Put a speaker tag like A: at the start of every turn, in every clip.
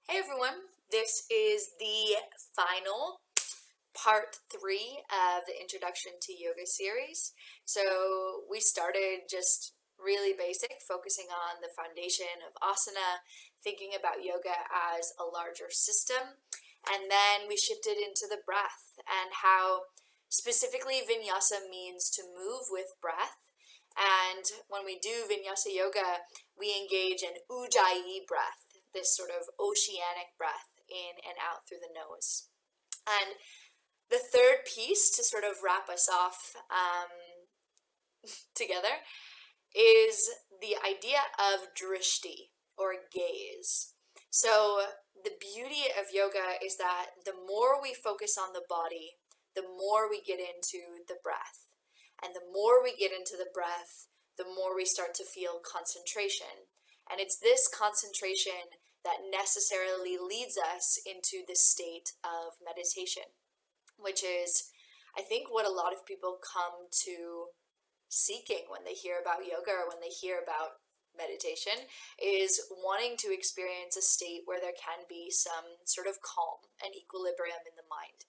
A: Hey everyone, this is the final part 3 of the Introduction to Yoga series. So we started just really basic, focusing on the foundation of asana, thinking about yoga as a larger system, and then we shifted into the breath and how specifically vinyasa means to move with breath. And when we do vinyasa yoga, we engage in ujjayi breath, this sort of oceanic breath in and out through the nose. And the third piece to sort of wrap us off together is the idea of drishti, or gaze. So the beauty of yoga is that the more we focus on the body, the more we get into the breath. And the more we get into the breath, the more we start to feel concentration. And it's this concentration that necessarily leads us into this state of meditation, which is, I think, what a lot of people come to seeking when they hear about yoga or when they hear about meditation, is wanting to experience a state where there can be some sort of calm and equilibrium in the mind.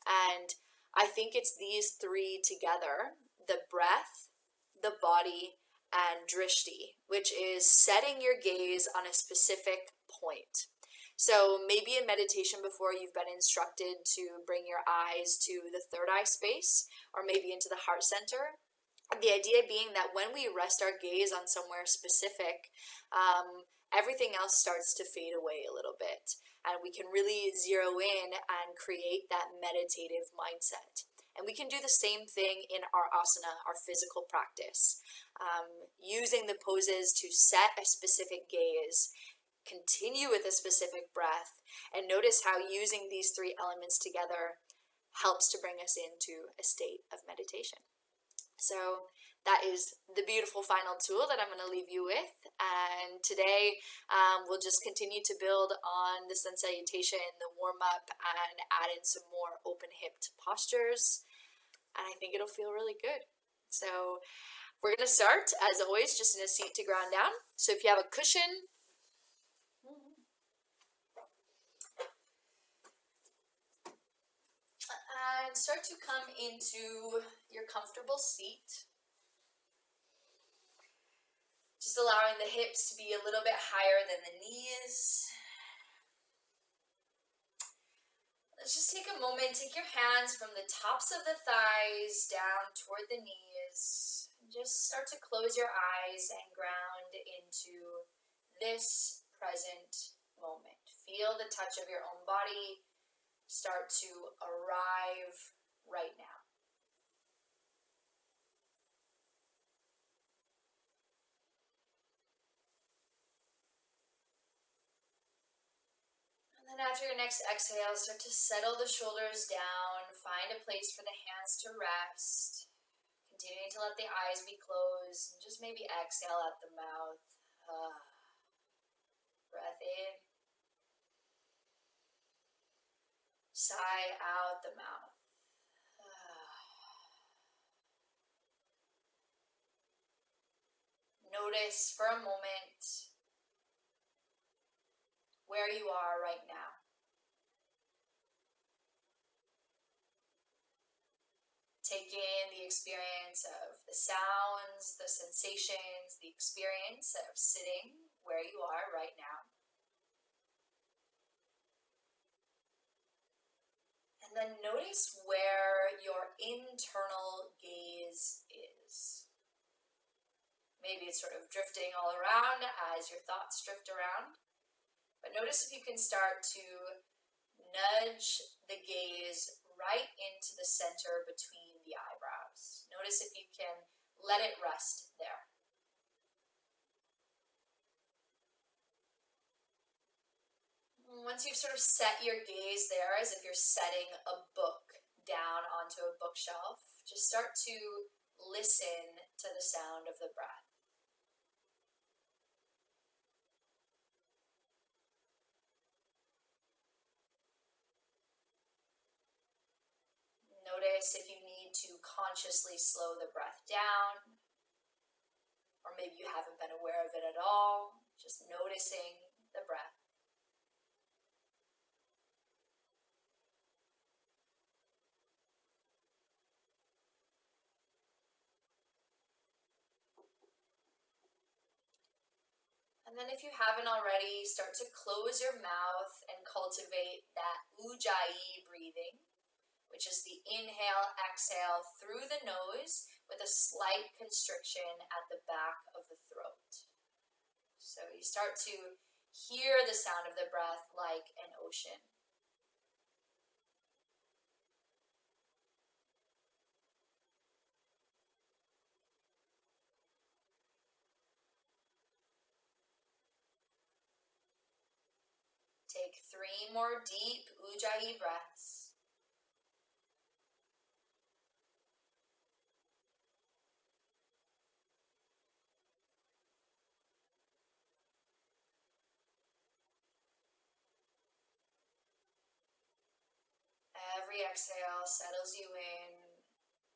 A: And I think it's these three together, the breath, the body, and drishti, which is setting your gaze on a specific point. So maybe in meditation before you've been instructed to bring your eyes to the third eye space, or maybe into the heart center. The idea being that when we rest our gaze on somewhere specific, everything else starts to fade away a little bit. And we can really zero in and create that meditative mindset. And we can do the same thing in our asana, our physical practice, using the poses to set a specific gaze, continue with a specific breath, and notice how using these three elements together helps to bring us into a state of meditation. So that is the beautiful final tool that I'm going to leave you with. And today we'll just continue to build on the sun salutation, the warm up, and add in some more open hipped postures. And I think it'll feel really good. So we're going to start, as always, just in a seat to ground down. So if you have a cushion, and start to come into your comfortable seat. Just allowing the hips to be a little bit higher than the knees. Let's just take a moment, take your hands from the tops of the thighs down toward the knees. And just start to close your eyes and ground into this present moment. Feel the touch of your own body start to arrive right now. And then after your next exhale, start to settle the shoulders down. Find a place for the hands to rest. Continuing to let the eyes be closed. And just maybe exhale out the mouth. Breath in. Sigh out the mouth. Notice for a moment where you are right now. Take in the experience of the sounds, the sensations, the experience of sitting where you are right now. And then notice where your internal gaze is. Maybe it's sort of drifting all around as your thoughts drift around. But notice if you can start to nudge the gaze right into the center between the eyebrows. Notice if you can let it rest there. Once you've sort of set your gaze there, as if you're setting a book down onto a bookshelf, just start to listen to the sound of the breath. Notice if you need to consciously slow the breath down, or maybe you haven't been aware of it at all, just noticing the breath. And then if you haven't already, start to close your mouth and cultivate that ujjayi breathing, which is the inhale, exhale through the nose with a slight constriction at the back of the throat. So you start to hear the sound of the breath like an ocean. Take 3 more deep ujjayi breaths. Every exhale settles you in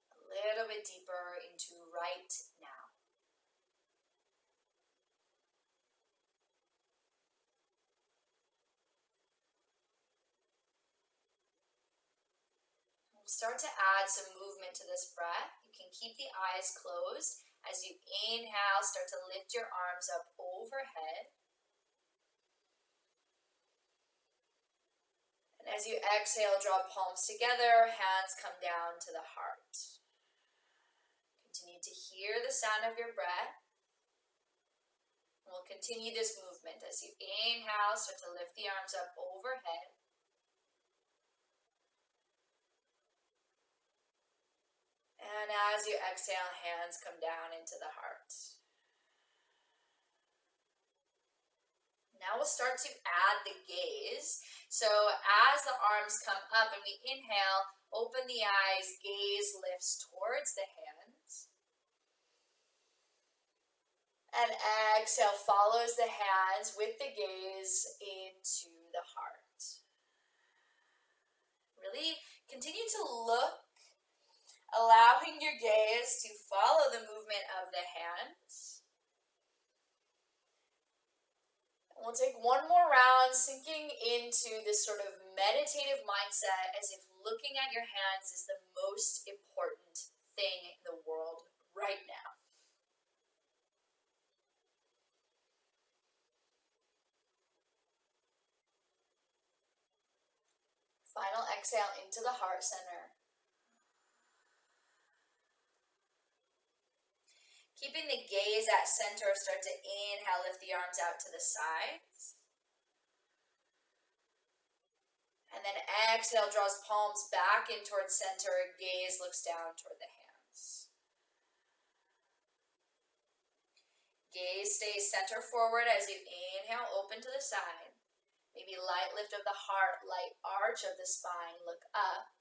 A: a little bit deeper into right now. We'll start to add some movement to this breath. You can keep the eyes closed. As you inhale, start to lift your arms up overhead. And as you exhale, draw palms together, hands come down to the heart. Continue to hear the sound of your breath. We'll continue this movement. As you inhale, start to lift the arms up overhead. And as you exhale, hands come down into the heart. Now we'll start to add the gaze. So as the arms come up and we inhale, open the eyes, gaze lifts towards the hands. And exhale follows the hands with the gaze into the heart. Really continue to look, allowing your gaze to follow the movement of the hands. And we'll take one more round, sinking into this sort of meditative mindset as if looking at your hands is the most important thing in the world right now. Final exhale into the heart center. Keeping the gaze at center, start to inhale, lift the arms out to the sides. And then exhale, draws palms back in towards center, gaze looks down toward the hands. Gaze stays center forward as you inhale, open to the side. Maybe light lift of the heart, light arch of the spine, look up.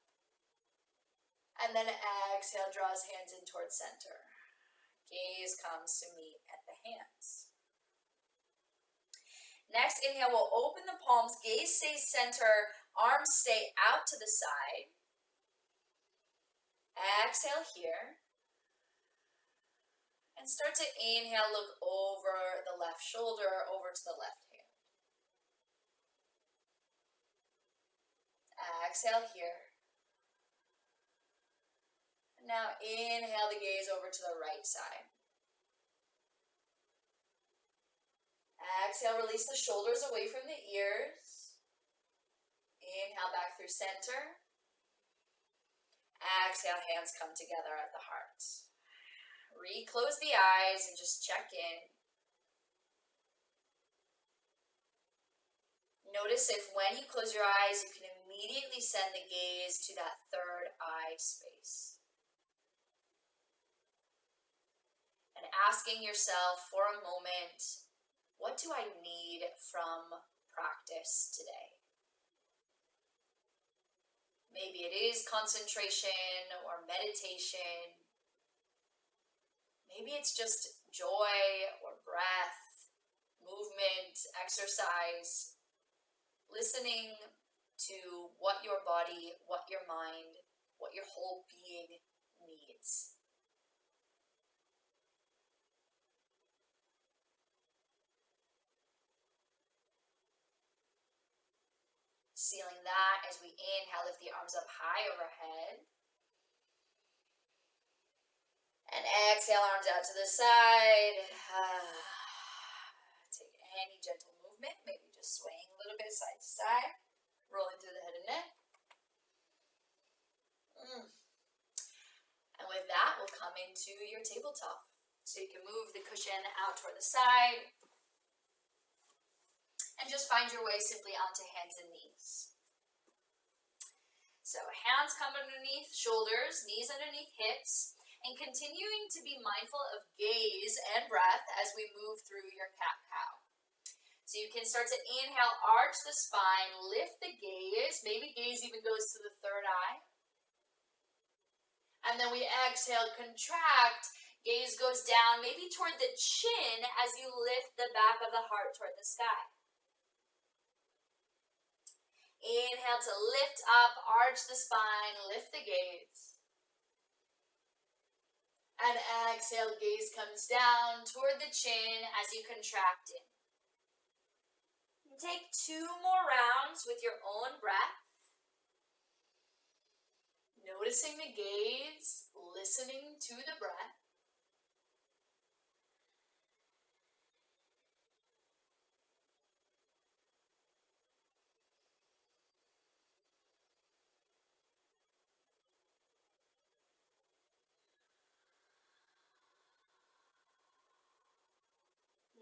A: And then exhale, draws hands in towards center. Gaze comes to meet at the hands. Next, inhale, we'll open the palms, gaze stays center, arms stay out to the side. Exhale here. And start to inhale, look over the left shoulder, over to the left hand. Exhale here. And now inhale the gaze over to the right side. Exhale, release the shoulders away from the ears. Inhale back through center. Exhale, hands come together at the heart. Reclose the eyes and just check in. Notice if when you close your eyes, you can immediately send the gaze to that third eye space. And asking yourself for a moment, what do I need from practice today? Maybe it is concentration or meditation. Maybe it's just joy or breath, movement, exercise, listening to what your body, what your mind, what your whole being needs. Sealing that as we inhale, lift the arms up high overhead. And exhale, arms out to the side. Take any gentle movement, maybe just swaying a little bit side to side, rolling through the head and neck. And with that, we'll come into your tabletop. So you can move the cushion out toward the side and just find your way simply onto hands and knees. So hands come underneath shoulders, knees underneath hips, and continuing to be mindful of gaze and breath as we move through your cat-cow. So you can start to inhale, arch the spine, lift the gaze, maybe gaze even goes to the third eye. And then we exhale, contract, gaze goes down, maybe toward the chin as you lift the back of the heart toward the sky. Inhale to lift up, arch the spine, lift the gaze. And exhale, gaze comes down toward the chin as you contract in. Take 2 more rounds with your own breath. Noticing the gaze, listening to the breath.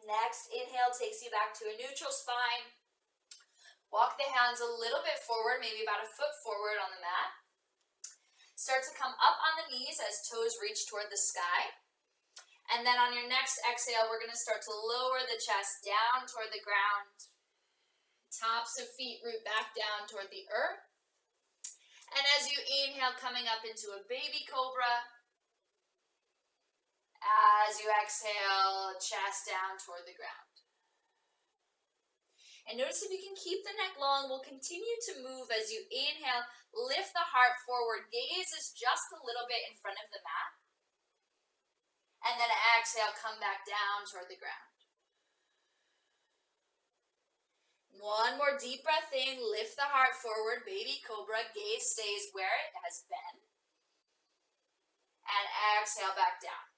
A: Next, inhale takes you back to a neutral spine. Walk the hands a little bit forward, maybe about a foot forward on the mat. Start to come up on the knees as toes reach toward the sky. And then on your next exhale, we're going to start to lower the chest down toward the ground. Tops of feet root back down toward the earth. And as you inhale, coming up into a baby cobra. As you exhale, chest down toward the ground. And notice if you can keep the neck long, we'll continue to move as you inhale, lift the heart forward, gaze is just a little bit in front of the mat. And then exhale, come back down toward the ground. One more deep breath in, lift the heart forward, baby cobra, gaze stays where it has been. And exhale back down.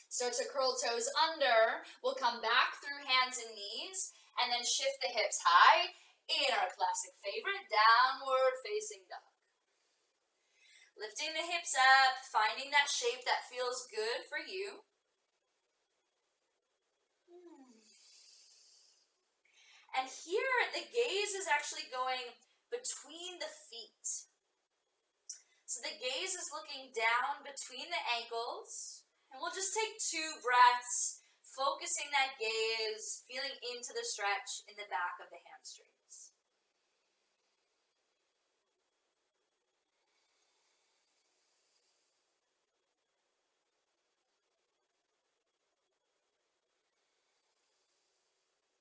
A: Start to curl toes under. We'll come back through hands and knees and then shift the hips high in our classic favorite, downward facing dog. Lifting the hips up, finding that shape that feels good for you. And here the gaze is actually going between the feet. So the gaze is looking down between the ankles. And we'll just take 2 breaths, focusing that gaze, feeling into the stretch in the back of the hamstrings.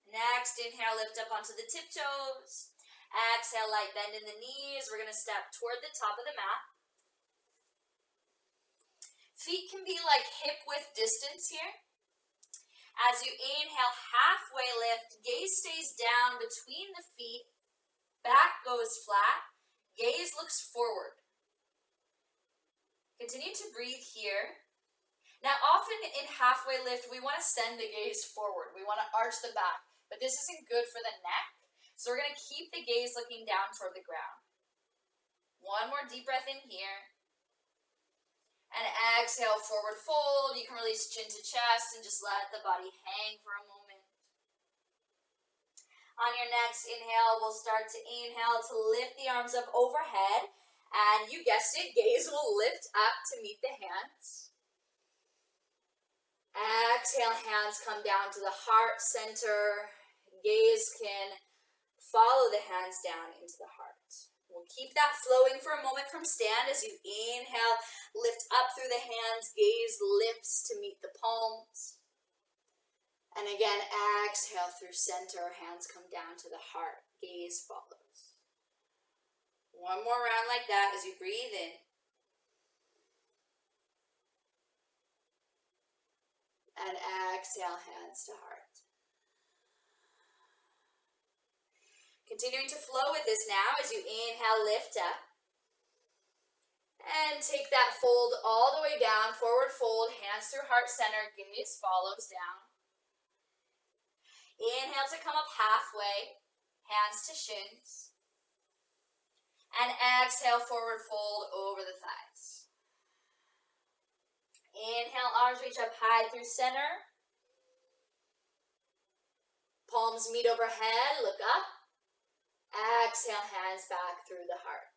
A: Next, inhale, lift up onto the tiptoes. Exhale, light bend in the knees. We're going to step toward the top of the mat. Feet can be like hip width distance here. As you inhale, halfway lift, gaze stays down between the feet, back goes flat, gaze looks forward. Continue to breathe here. Now often in halfway lift, we want to send the gaze forward. We want to arch the back, but this isn't good for the neck. So we're going to keep the gaze looking down toward the ground. One more deep breath in here. And exhale, forward fold. You can release chin to chest and just let the body hang for a moment. On your next inhale, we'll start to inhale to lift the arms up overhead. And you guessed it, gaze will lift up to meet the hands. Exhale, hands come down to the heart center. Gaze can follow the hands down into the heart. We'll keep that flowing for a moment from stand as you inhale, lift up through the hands, gaze lifts to meet the palms. And again, exhale through center, hands come down to the heart, gaze follows. One more round like that as you breathe in. And exhale, hands to heart. Continuing to flow with this now as you inhale, lift up. And take that fold all the way down, forward fold, hands through heart center, gaze follows down. Inhale to come up halfway, hands to shins. And exhale, forward fold over the thighs. Inhale, arms reach up high through center. Palms meet overhead, look up. Exhale, hands back through the heart.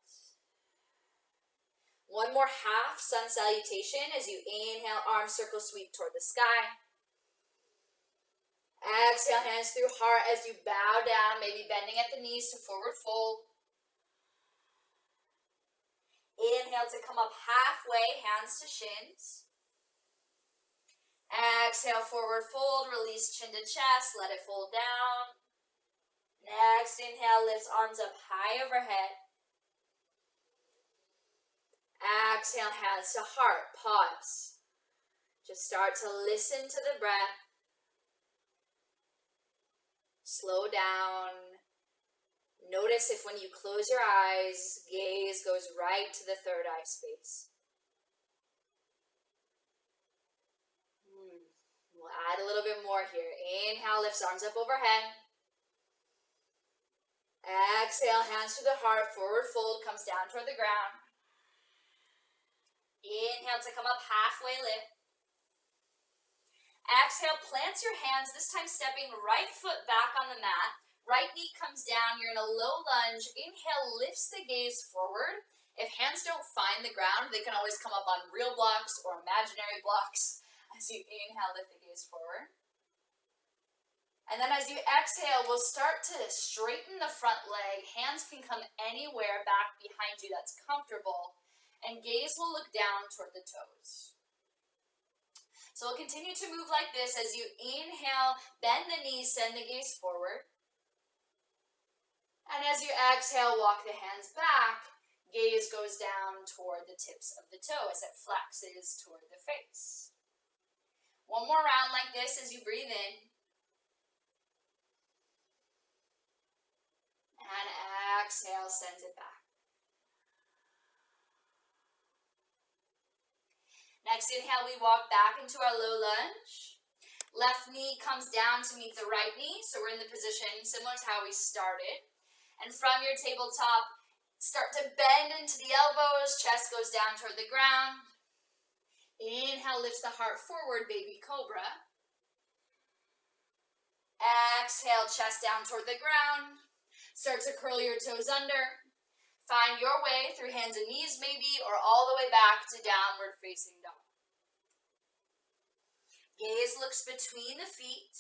A: One more half sun salutation as you inhale, arms circle sweep toward the sky. Exhale, hands through heart as you bow down, maybe bending at the knees to forward fold. Inhale to come up halfway, hands to shins. Exhale, forward fold, release chin to chest, let it fold down. Next inhale, lifts arms up high overhead. Exhale, hands to heart, pause. Just start to listen to the breath. Slow down. Notice if when you close your eyes, gaze goes right to the third eye space. We'll add a little bit more here. Inhale, lifts arms up overhead. Exhale, hands to the heart, forward fold, comes down toward the ground. Inhale to come up halfway, lift. Exhale, plant your hands, this time stepping right foot back on the mat. Right knee comes down, you're in a low lunge. Inhale, lifts the gaze forward. If hands don't find the ground, they can always come up on real blocks or imaginary blocks. As you inhale, lift the gaze forward. And then as you exhale, we'll start to straighten the front leg. Hands can come anywhere back behind you that's comfortable. And gaze will look down toward the toes. So we'll continue to move like this as you inhale, bend the knees, send the gaze forward. And as you exhale, walk the hands back. Gaze goes down toward the tips of the toe as it flexes toward the face. One more round like this as you breathe in. And exhale, sends it back. Next inhale, we walk back into our low lunge. Left knee comes down to meet the right knee, so we're in the position similar to how we started. And from your tabletop, start to bend into the elbows, chest goes down toward the ground. Inhale, lifts the heart forward, baby cobra. Exhale, chest down toward the ground. Start to curl your toes under. Find your way through hands and knees maybe, or all the way back to downward facing dog. Gaze looks between the feet.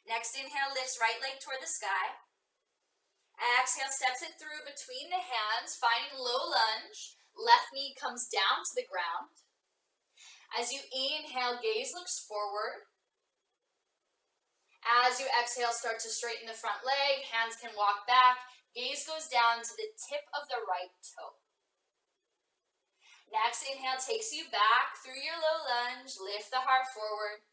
A: Next inhale, lifts right leg toward the sky. Exhale, steps it through between the hands, finding low lunge. Left knee comes down to the ground. As you inhale, gaze looks forward. As you exhale, start to straighten the front leg. Hands can walk back. Gaze goes down to the tip of the right toe. Next inhale takes you back through your low lunge. Lift the heart forward.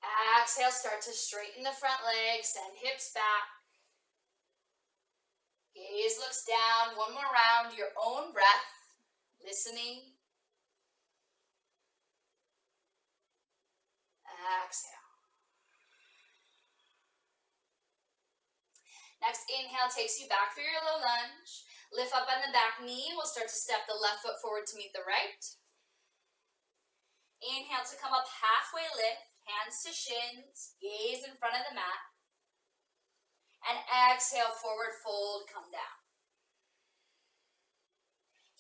A: Exhale, start to straighten the front leg. Send hips back. Gaze looks down. One more round, your own breath. Listening. Exhale. Next inhale takes you back through your low lunge. Lift up on the back knee. We'll start to step the left foot forward to meet the right. Inhale to come up halfway, lift. Hands to shins. Gaze in front of the mat. And exhale, forward fold, come down.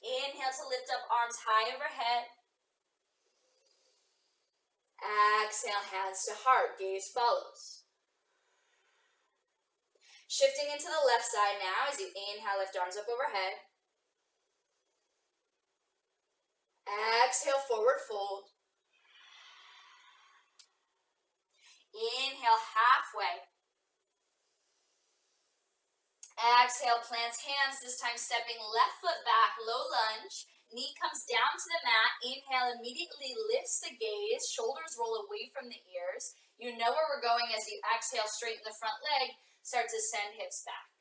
A: Inhale to lift up, arms high overhead. Exhale, hands to heart, gaze follows. Shifting into the left side now as you inhale, lift arms up overhead. Exhale, forward fold. Inhale, halfway. Exhale, plants hands, this time stepping left foot back, low lunge. Knee comes down to the mat. Inhale, immediately lifts the gaze. Shoulders roll away from the ears. You know where we're going as you exhale, straighten the front leg. Start to send hips back.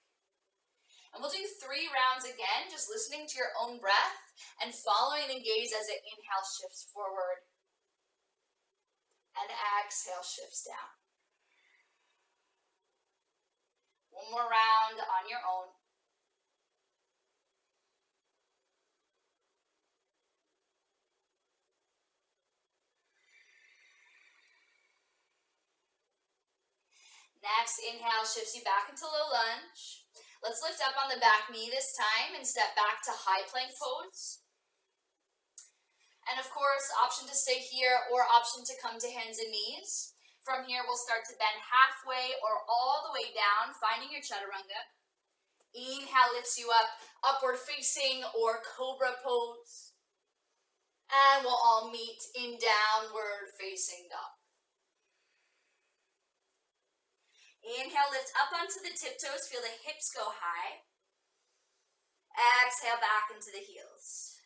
A: And we'll do 3 rounds again, just listening to your own breath and following the gaze as it inhale shifts forward. And exhale, shifts down. One more round on your own. Next, inhale shifts you back into low lunge. Let's lift up on the back knee this time and step back to high plank pose. And of course, option to stay here or option to come to hands and knees. From here, we'll start to bend halfway or all the way down, finding your chaturanga. Inhale lifts you up, upward facing or cobra pose. And we'll all meet in downward facing dog. Inhale, lift up onto the tiptoes, feel the hips go high. Exhale back into the heels.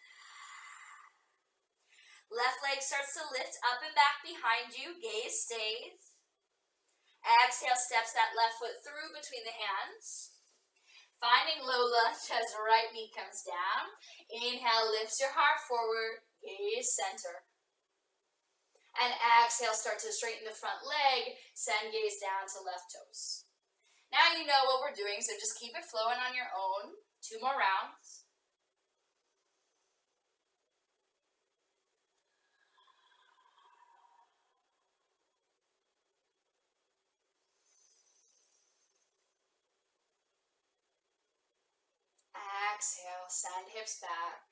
A: Left leg starts to lift up and back behind you, gaze stays. Exhale, steps that left foot through between the hands. Finding low lunge as right knee comes down. Inhale, lifts your heart forward, gaze center. And exhale, start to straighten the front leg, send gaze down to left toes. Now you know what we're doing, so just keep it flowing on your own. 2 more rounds. Exhale, send hips back.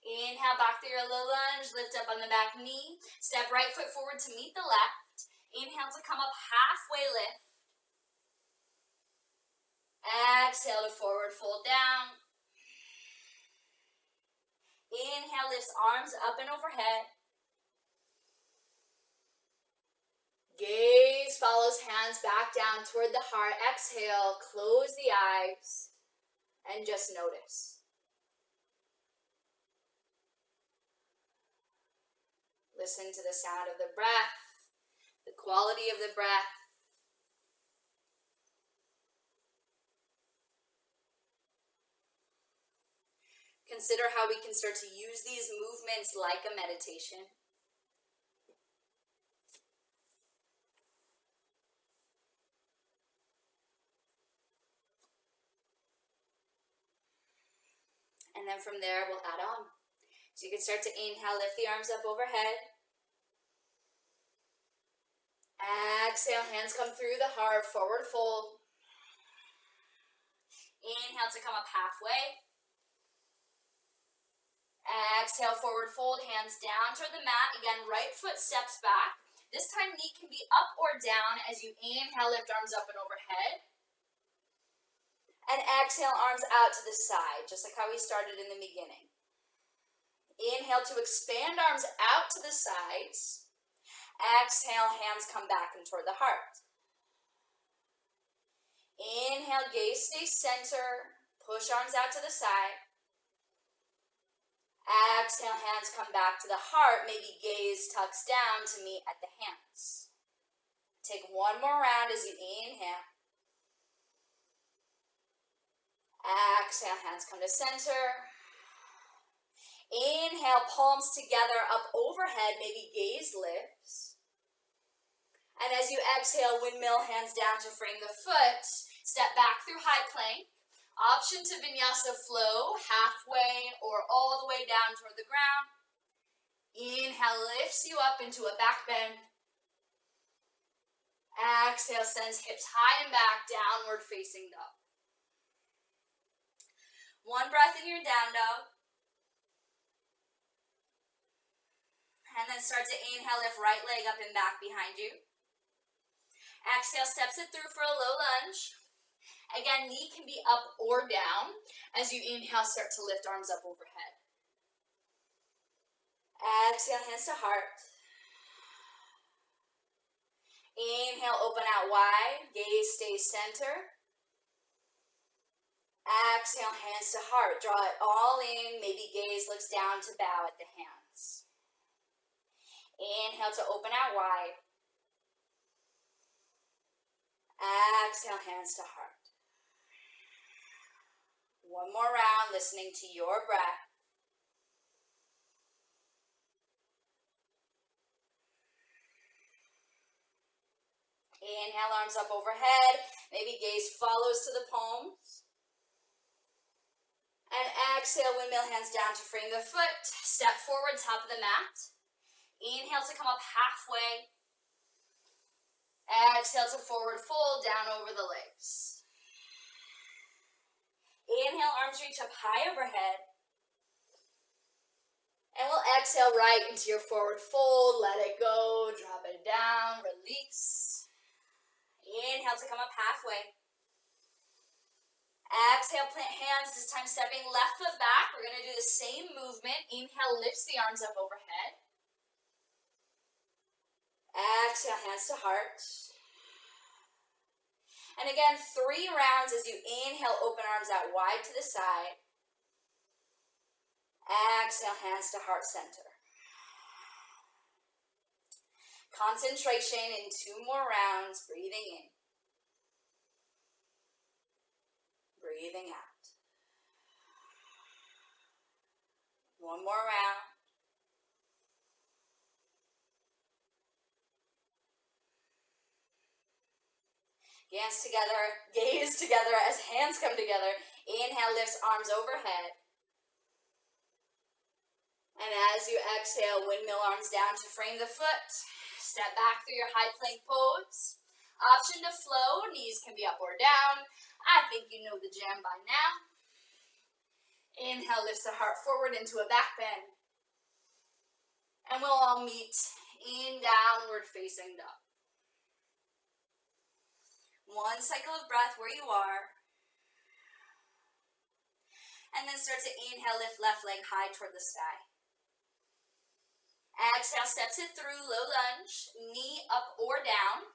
A: Inhale, back through your low lunge, lift up on the back knee. Step right foot forward to meet the left. Inhale to come up halfway lift. Exhale to forward fold down. Inhale, lifts arms up and overhead. Gaze follows hands back down toward the heart. Exhale, close the eyes, and just notice. Listen to the sound of the breath, the quality of the breath. Consider how we can start to use these movements like a meditation. And then from there, we'll add on. So you can start to inhale, lift the arms up overhead. Exhale, hands come through the heart, forward fold. Inhale to come up halfway. Exhale, forward fold, hands down toward the mat. Again, right foot steps back. This time, knee can be up or down as you inhale, lift arms up and overhead. And exhale, arms out to the side, just like how we started in the beginning. Inhale to expand arms out to the sides. Exhale, hands come back and toward the heart. Inhale, gaze stay center. Push arms out to the side. Exhale, hands come back to the heart. Maybe gaze tucks down to meet at the hands. Take one more round as you inhale. Exhale, hands come to center. Inhale, palms together up overhead, maybe gaze lifts. And as you exhale, windmill, hands down to frame the foot. Step back through high plank. Option to vinyasa flow, halfway or all the way down toward the ground. Inhale lifts you up into a back bend. Exhale sends hips high and back, downward facing dog. One breath in your down dog. And then start to inhale, lift right leg up and back behind you. Exhale, steps it through for a low lunge. Again, knee can be up or down. As you inhale, start to lift arms up overhead. Exhale, hands to heart. Inhale, open out wide. Gaze stays center. Exhale, hands to heart. Draw it all in. Maybe gaze looks down to bow at the hands. Inhale to open out wide. Exhale, hands to heart. One more round, listening to your breath. Inhale, arms up overhead. Maybe gaze follows to the palms. And exhale, windmill hands down to frame the foot. Step forward, top of the mat. Inhale to come up halfway. Exhale to forward fold, down over the legs. Inhale, arms reach up high overhead. And we'll exhale right into your forward fold. Let it go, drop it down, release. Inhale to come up halfway. Exhale, plant hands, this time stepping left foot back. We're going to do the same movement. Inhale, lifts the arms up overhead. Exhale, hands to heart. And again, 3 rounds as you inhale, open arms out wide to the side. Exhale, hands to heart center. Concentration in 2 more rounds, breathing in. Breathing out. 1 more round. Gaze together as hands come together. Inhale, lifts arms overhead. And as you exhale, windmill arms down to frame the foot. Step back through your high plank pose. Option to flow, knees can be up or down. I think you know the jam by now. Inhale, lifts the heart forward into a back bend. And we'll all meet in downward facing dog. 1 cycle of breath where you are. And then start to inhale, lift left leg high toward the sky. Exhale, steps it through, low lunge, knee up or down.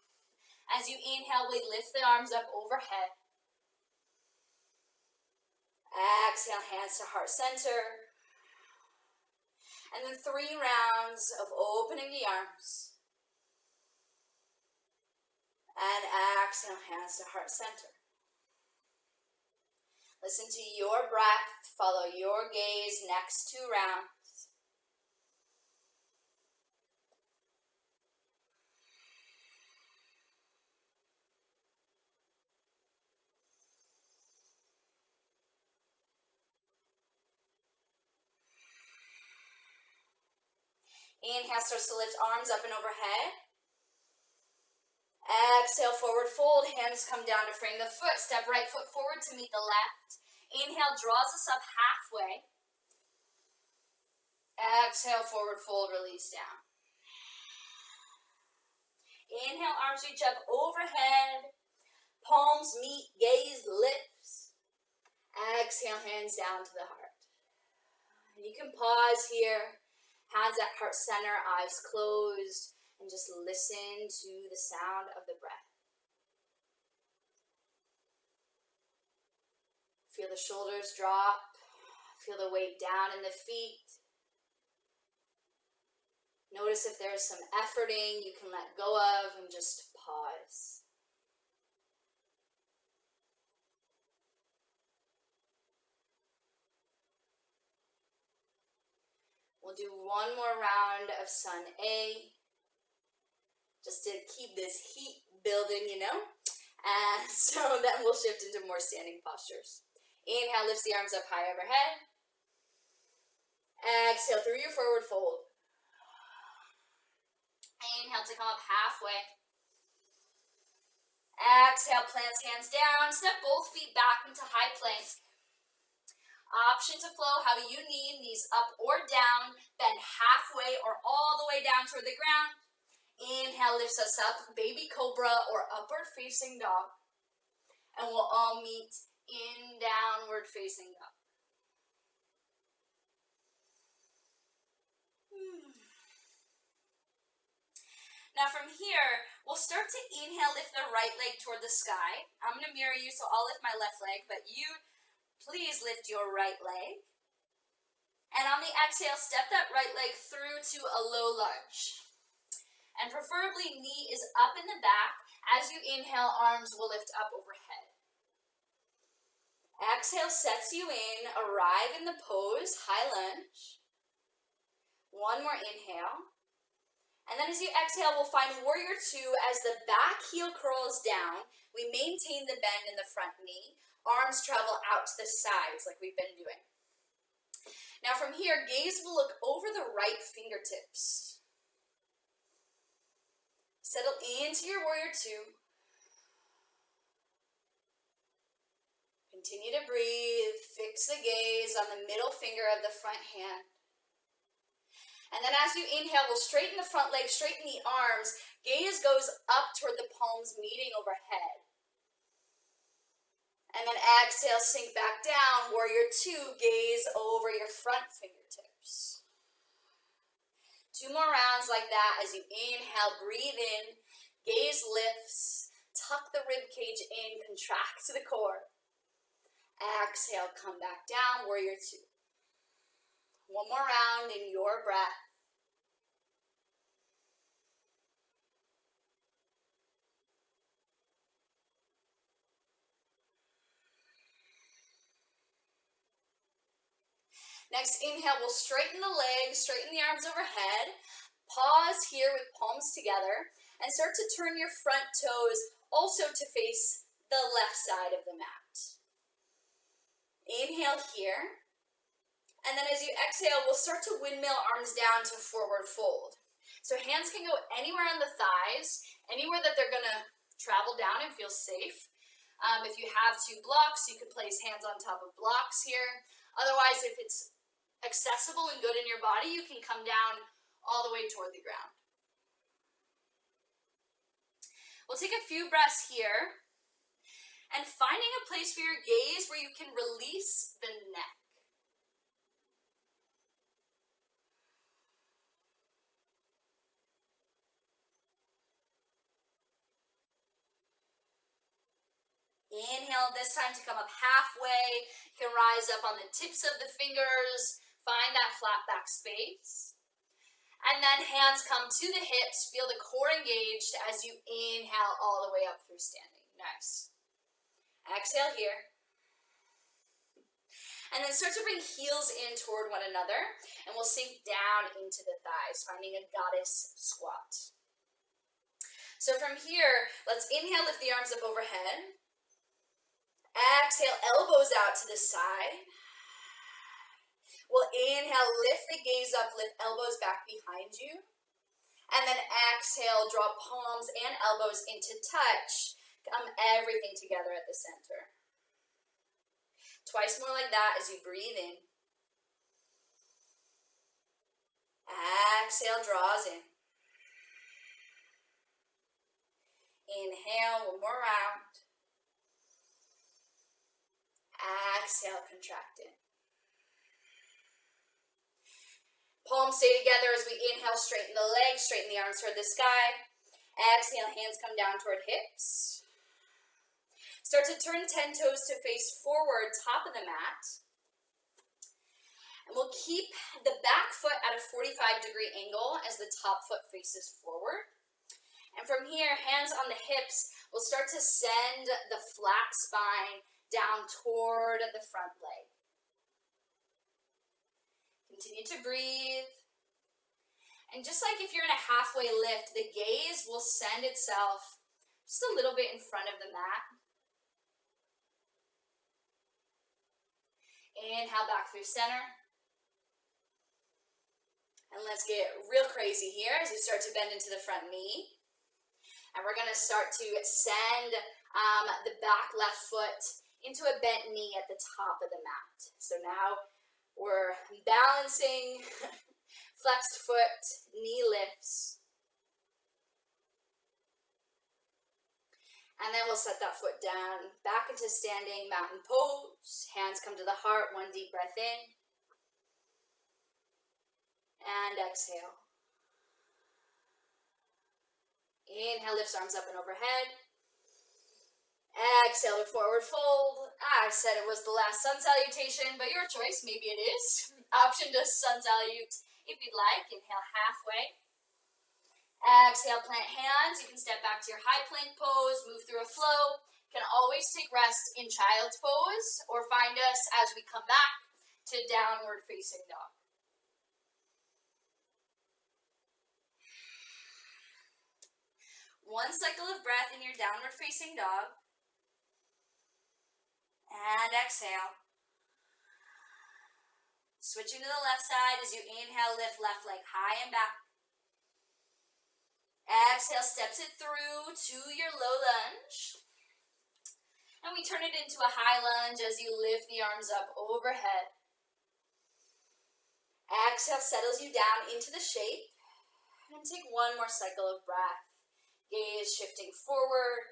A: As you inhale, we lift the arms up overhead. Exhale, hands to heart center. And then 3 rounds of opening the arms. And exhale, hands to heart center. Listen to your breath, follow your gaze, next 2 rounds. Inhale, starts to lift arms up and overhead. Exhale, forward fold, hands come down to frame the foot. Step right foot forward to meet the left. Inhale, draws us up halfway. Exhale, forward fold, release down. Inhale, arms reach up overhead. Palms meet, gaze lifts. Exhale, hands down to the heart. And you can pause here. Hands at heart center, eyes closed, and just listen to the sound of the breath. Feel the shoulders drop. Feel the weight down in the feet. Notice if there's some efforting you can let go of and just pause. We'll do 1 more round of Sun A, just to keep this heat building, And so then we'll shift into more standing postures. Inhale, lifts the arms up high overhead. Exhale through your forward fold. Inhale to come up halfway. Exhale, plants hands down. Step both feet back into high plank. Option to flow how you need, knees up or down, bend halfway or all the way down toward the ground. Inhale lifts us up, baby cobra or upward facing dog. And we'll all meet in downward facing dog. Now from here, we'll start to inhale, lift the right leg toward the sky. I'm going to mirror you, so I'll lift my left leg, but you please lift your right leg. And on the exhale, step that right leg through to a low lunge. And preferably knee is up in the back. As you inhale, arms will lift up overhead. Exhale sets you in, arrive in the pose, high lunge. 1 more inhale. And then as you exhale, we'll find warrior two as the back heel curls down. We maintain the bend in the front knee. Arms travel out to the sides like we've been doing. Now from here, gaze will look over the right fingertips. Settle into your warrior two. Continue to breathe. Fix the gaze on the middle finger of the front hand. And then as you inhale, we'll straighten the front leg, straighten the arms. Gaze goes up toward the palms meeting overhead. And then exhale, sink back down. Warrior two, gaze over your front fingertips. 2 more rounds like that. As you inhale, breathe in. Gaze lifts. Tuck the rib cage in. Contract to the core. Exhale, come back down. Warrior two. 1 more round in your breath. Next inhale, we'll straighten the legs, straighten the arms overhead. Pause here with palms together and start to turn your front toes also to face the left side of the mat. Inhale here. And then as you exhale, we'll start to windmill arms down to forward fold. So hands can go anywhere on the thighs, anywhere that they're gonna travel down and feel safe. If you have 2 blocks, you can place hands on top of blocks here. Otherwise, if it's accessible and good in your body, you can come down all the way toward the ground. We'll take a few breaths here and finding a place for your gaze where you can release the neck. Inhale this time to come up halfway. You can rise up on the tips of the fingers. Find that flat back space. And then hands come to the hips. Feel the core engaged as you inhale all the way up through standing. Nice. Exhale here. And then start to bring heels in toward one another. And we'll sink down into the thighs, finding a goddess squat. So from here, let's inhale, lift the arms up overhead. Exhale, elbows out to the side. We'll inhale, lift the gaze up, lift elbows back behind you. And then exhale, draw palms and elbows into touch. Come everything together at the center. Twice more like that as you breathe in. Exhale, draws in. Inhale, 1 more round. Exhale, contract in. Palms stay together as we inhale, straighten the legs, straighten the arms toward the sky. Exhale, hands come down toward hips. Start to turn 10 toes to face forward, top of the mat. And we'll keep the back foot at a 45-degree angle as the top foot faces forward. And from here, hands on the hips, we'll start to send the flat spine down toward the front leg. Continue to breathe. And just like if you're in a halfway lift, the gaze will send itself just a little bit in front of the mat. Inhale back through center. And let's get real crazy here as you start to bend into the front knee. And we're going to start to send the back left foot into a bent knee at the top of the mat. So now we're balancing, flexed foot, knee lifts. And then we'll set that foot down, back into standing mountain pose. Hands come to the heart, 1 deep breath in. And exhale. Inhale, lifts arms up and overhead. Exhale to forward fold. I said it was the last sun salutation, but your choice, maybe it is. Option to sun salute if you'd like. Inhale halfway. Exhale, plant hands. You can step back to your high plank pose, move through a flow. You can always take rest in child's pose or find us as we come back to downward facing dog. One cycle of breath in your downward facing dog. And exhale. Switching to the left side as you inhale, lift left leg high and back. Exhale, steps it through to your low lunge. And we turn it into a high lunge as you lift the arms up overhead. Exhale, settles you down into the shape. And take one more cycle of breath. Gaze shifting forward.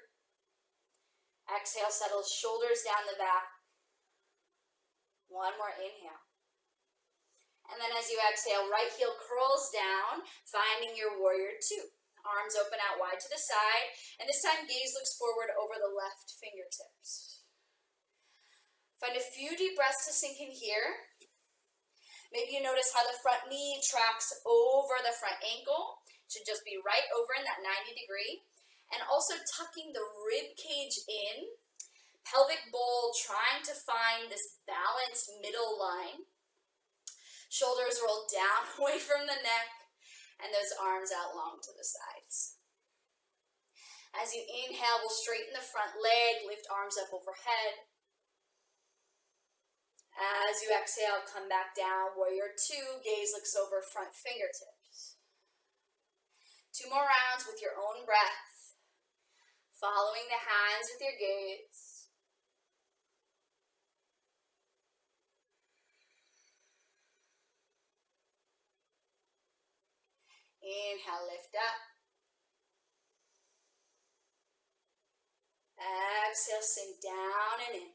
A: Exhale, settles shoulders down the back. One more inhale. And then as you exhale, right heel curls down, finding your warrior two. Arms open out wide to the side, and this time gaze looks forward over the left fingertips. Find a few deep breaths to sink in here. Maybe you notice how the front knee tracks over the front ankle. It should just be right over in that 90 degree. And also tucking the rib cage in, pelvic bowl, trying to find this balanced middle line. Shoulders roll down away from the neck, and those arms out long to the sides. As you inhale, we'll straighten the front leg, lift arms up overhead. As you exhale, come back down, warrior two, gaze looks over front fingertips. 2 more rounds with your own breath. Following the hands with your gaze. Inhale, lift up. Exhale, sink down and in.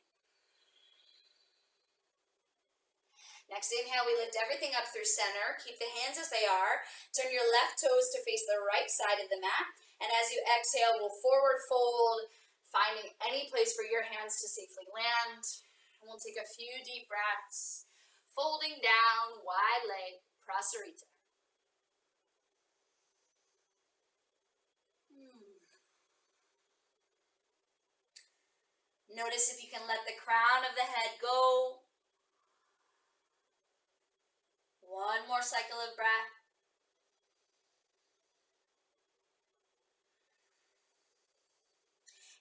A: Next inhale, we lift everything up through center. Keep the hands as they are. Turn your left toes to face the right side of the mat. And as you exhale, we'll forward fold, finding any place for your hands to safely land. And we'll take a few deep breaths, folding down, wide leg, Prasarita. Notice if you can let the crown of the head go. One more cycle of breath.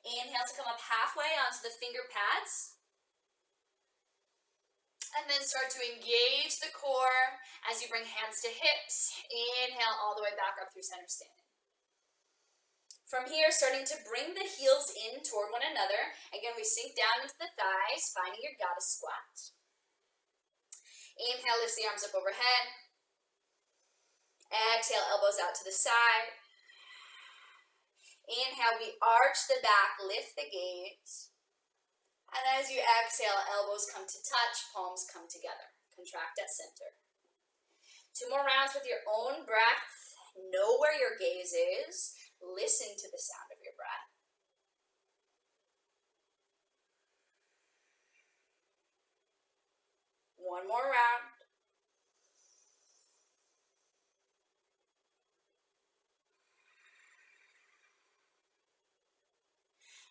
A: Inhale to come up halfway onto the finger pads. And then start to engage the core as you bring hands to hips. Inhale all the way back up through center standing. From here, starting to bring the heels in toward one another. Again, we sink down into the thighs, finding your goddess squat. Inhale, lifts the arms up overhead. Exhale, elbows out to the side. Inhale, we arch the back, lift the gaze. And as you exhale, elbows come to touch, palms come together. Contract at center. 2 more rounds with your own breath. Know where your gaze is. Listen to the sound of your breath. One more round.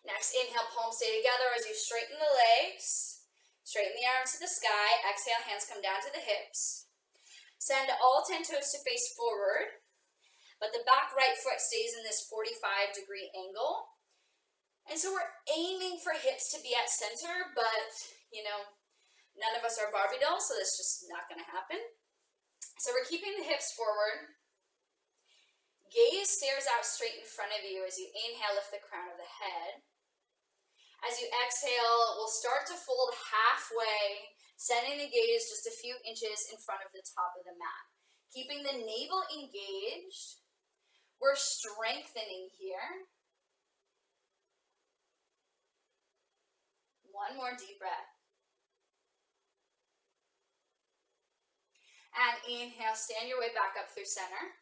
A: Next, inhale, palms stay together as you straighten the legs. Straighten the arms to the sky. Exhale, hands come down to the hips. Send all 10 toes to face forward, but the back right foot stays in this 45-degree angle. And so we're aiming for hips to be at center, but, none of us are Barbie dolls, so that's just not going to happen. So we're keeping the hips forward. Gaze stares out straight in front of you as you inhale, lift the crown of the head. As you exhale, we'll start to fold halfway, sending the gaze just a few inches in front of the top of the mat. Keeping the navel engaged. We're strengthening here. One more deep breath. And inhale, stand your way back up through center.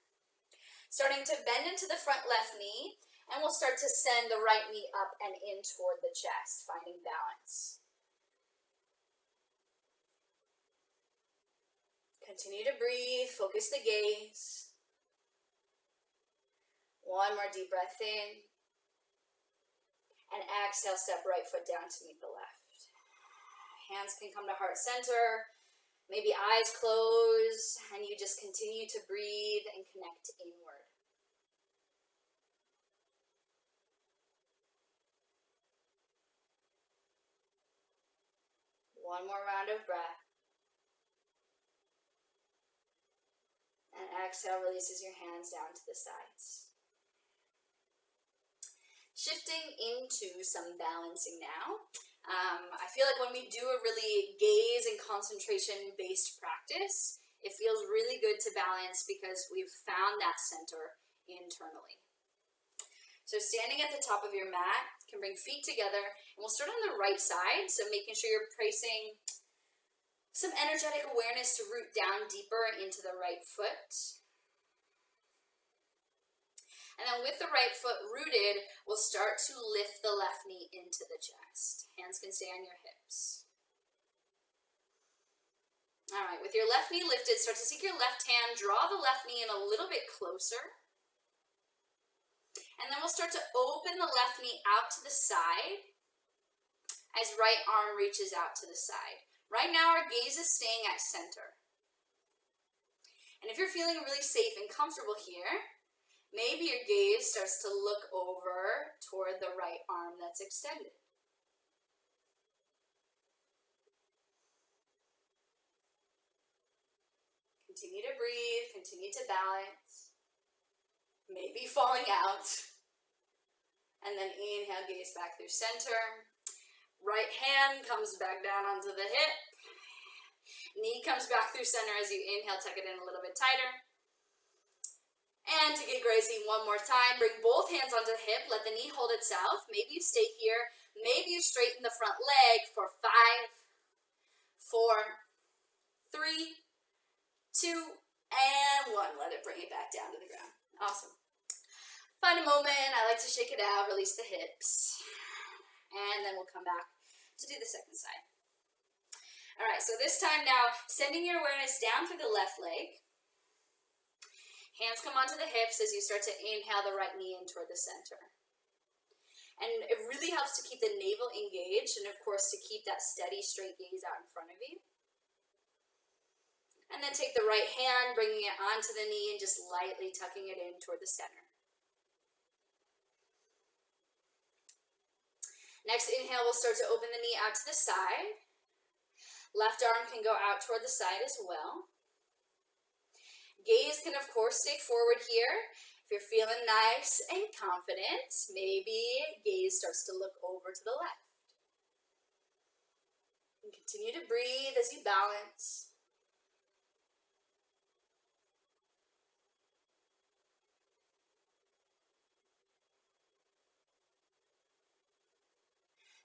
A: Starting to bend into the front left knee. And we'll start to send the right knee up and in toward the chest, finding balance. Continue to breathe, focus the gaze. One more deep breath in. And exhale, step right foot down to meet the left. Hands can come to heart center. Maybe eyes close, and you just continue to breathe and connect inward. One more round of breath. And exhale, releases your hands down to the sides. Shifting into some balancing now. I feel like when we do a really gaze and concentration-based practice, it feels really good to balance because we've found that center internally. So standing at the top of your mat, you can bring feet together, and we'll start on the right side, so making sure you're placing some energetic awareness to root down deeper into the right foot. And then with the right foot rooted, we'll start to lift the left knee into the chest. Hands can stay on your hips. All right, with your left knee lifted, start to take your left hand, draw the left knee in a little bit closer. And then we'll start to open the left knee out to the side as right arm reaches out to the side. Right now our gaze is staying at center. And if you're feeling really safe and comfortable here, maybe your gaze starts to look over toward the right arm that's extended. Continue to breathe, continue to balance. Maybe falling out. And then inhale, gaze back through center. Right hand comes back down onto the hip. Knee comes back through center as you inhale, tuck it in a little bit tighter. And to get crazy one more time, bring both hands onto the hip, let the knee hold itself. Maybe you stay here, maybe you straighten the front leg for 5, 4, 3, 2, and 1. Let it bring it back down to the ground. Awesome. Find a moment, I like to shake it out, release the hips. And then we'll come back to do the second side. All right, so this time now, sending your awareness down through the left leg. Hands come onto the hips as you start to inhale the right knee in toward the center. And it really helps to keep the navel engaged and of course to keep that steady, straight gaze out in front of you. And then take the right hand, bringing it onto the knee and just lightly tucking it in toward the center. Next inhale, we'll start to open the knee out to the side. Left arm can go out toward the side as well. Gaze can of course stay forward here. If you're feeling nice and confident, maybe gaze starts to look over to the left. And continue to breathe as you balance.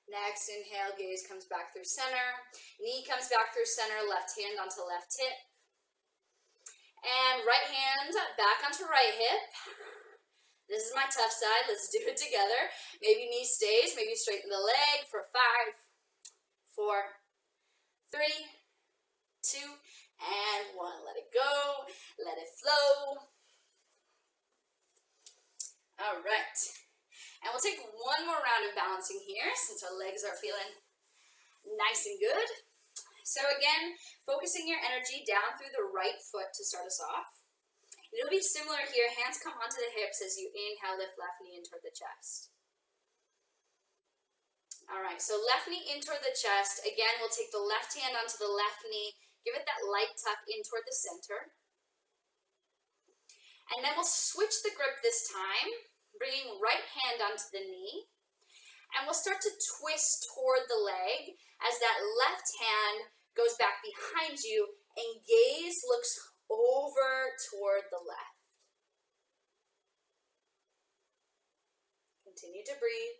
A: Next, inhale, gaze comes back through center. Knee comes back through center, left hand onto left hip. And right hand back onto right hip. This is my tough side, let's do it together. Maybe knee stays, maybe straighten the leg for 5, 4, 3, 2, and 1. Let it go, let it flow. All right. And we'll take one more round of balancing here since our legs are feeling nice and good. So again, focusing your energy down through the right foot to start us off. It'll be similar here. Hands come onto the hips as you inhale, lift left knee in toward the chest. All right, so left knee in toward the chest. Again, we'll take the left hand onto the left knee. Give it that light tuck in toward the center. And then we'll switch the grip this time. Bringing right hand onto the knee, and we'll start to twist toward the leg as that left hand goes back behind you and gaze looks over toward the left. Continue to breathe.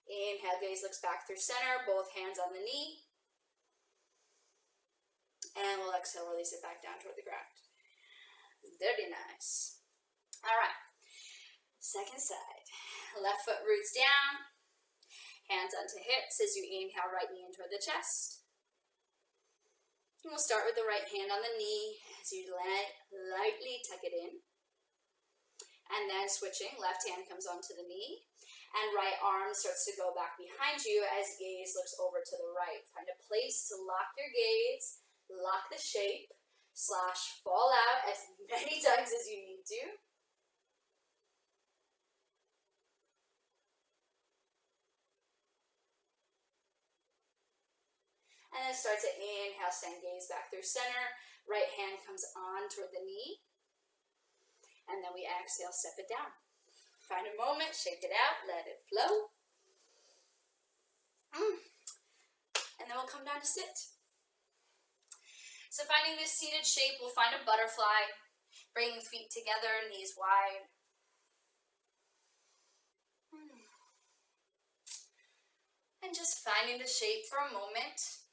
A: Inhale, gaze looks back through center, both hands on the knee. And we'll exhale, release it back down toward the ground. Very nice. All right, second side. Left foot roots down, hands onto hips as you inhale, right knee in toward the chest. And we'll start with the right hand on the knee as you lightly tuck it in. And then switching, left hand comes onto the knee, and right arm starts to go back behind you as gaze looks over to the right. Find a place to lock your gaze, lock the shape, / fall out as many times as you need to. And then start to inhale, send gaze back through center. Right hand comes on toward the knee. And then we exhale, step it down. Find a moment, shake it out, let it flow. And then we'll come down to sit. So finding this seated shape, we'll find a butterfly. Bringing feet together, knees wide. And just finding the shape for a moment.